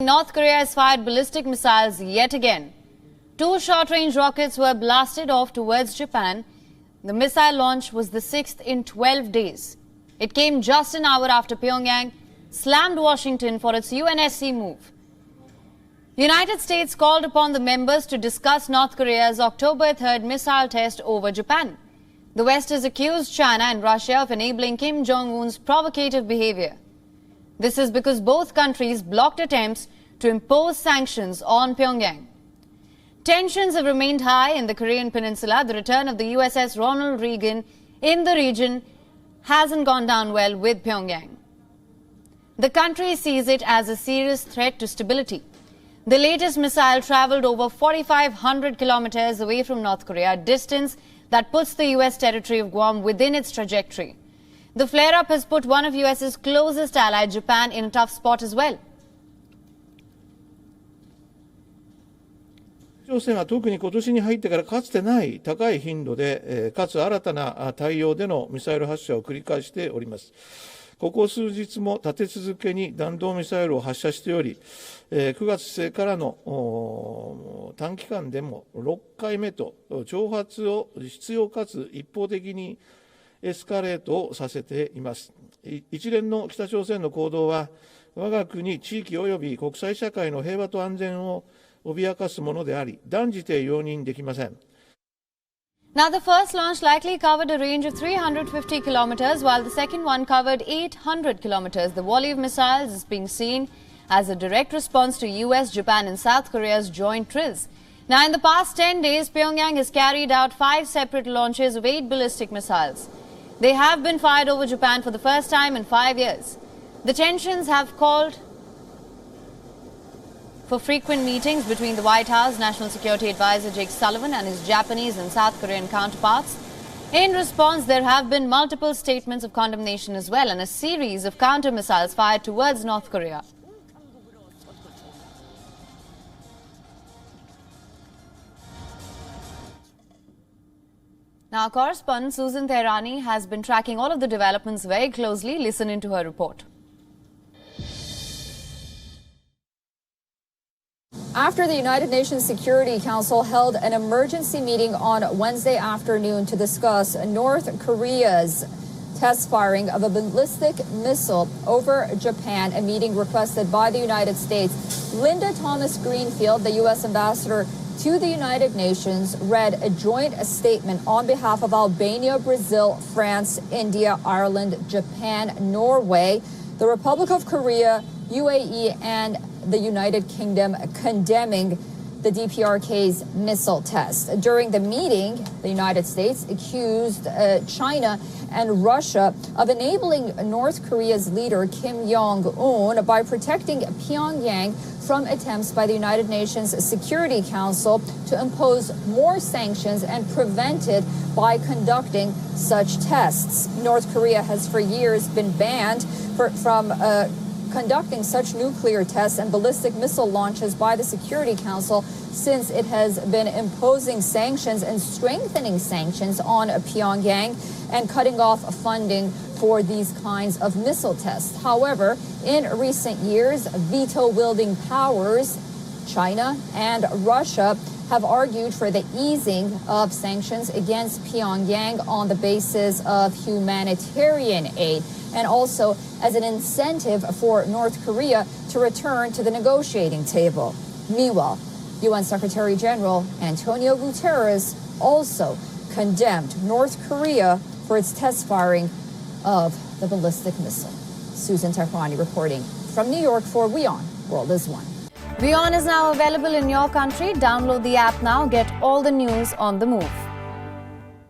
North Korea has fired ballistic missiles yet again. Two short-range rockets were blasted off towards Japan. The missile launch was the 6th in 12 days. It came just an hour after Pyongyang slammed Washington for its UNSC move. The United States called upon the members to discuss North Korea's October 3rd missile test over Japan. The West has accused China and Russia of enabling Kim Jong-un's provocative behavior. This is because both countries blocked attempts to impose sanctions on Pyongyang. Tensions have remained high in the Korean peninsula. The return of the USS Ronald Reagan in the region hasn't gone down well with Pyongyang. The country sees it as a serious threat to stability. The latest missile traveled over 4,500 kilometers away from North Korea, a distance that puts the U.S. territory of Guam within its trajectory. The flare-up has put one of U.S.'s closest allies, Japan, in a tough spot as well. 北朝鮮は特に今年に入ってからかつてない高い頻度で、かつ新たな対応でのミサイル発射を繰り返しております。ここ数日も立て続けに弾道ミサイルを発射しており、9月末からの短期間でも6回目と挑発を執拗かつ一方的にエスカレートをさせています。一連の北朝鮮の行動は、我が国、地域及び国際社会の平和と安全を脅かすものであり、断じて容認できません。Now, the first launch likely covered a range of 350 kilometers, while the second one covered 800 kilometers. The volley of missiles is being seen as a direct response to US, Japan and South Korea's joint trills. Now, in the past 10 days, Pyongyang has carried out 5 separate launches of 8 ballistic missiles. They have been fired over Japan for the first time in 5 years. The tensions have called for frequent meetings between the White House National Security Advisor Jake Sullivan and his Japanese and South Korean counterparts. In response, there have been multiple statements of condemnation as well, and a series of counter-missiles fired towards North Korea. Now, our correspondent Susan Tehrani has been tracking all of the developments very closely. Listen into her report. After the United Nations Security Council held an emergency meeting on Wednesday afternoon to discuss North Korea's test firing of a ballistic missile over Japan, a meeting requested by the United States, Linda Thomas-Greenfield, the U.S. ambassador to the United Nations, read a joint statement on behalf of Albania, Brazil, France, India, Ireland, Japan, Norway, the Republic of Korea, UAE, and the United Kingdom, condemning the DPRK's missile test. During the meeting, the United States accused China and Russia of enabling North Korea's leader Kim Jong-un by protecting Pyongyang from attempts by the United Nations Security Council to impose more sanctions and prevent it by conducting such tests. North Korea has for years been banned from conducting such nuclear tests and ballistic missile launches by the Security Council since it has been imposing sanctions and strengthening sanctions on Pyongyang and cutting off funding for these kinds of missile tests. However, in recent years, veto-wielding powers, China and Russia, have argued for the easing of sanctions against Pyongyang on the basis of humanitarian aid, and also as an incentive for North Korea to return to the negotiating table. Meanwhile, UN Secretary General Antonio Guterres also condemned North Korea for its test firing of the ballistic missile. Susan Tehrani reporting from New York for WION World is One. WION is now available in your country. Download the app now. Get all the news on the move.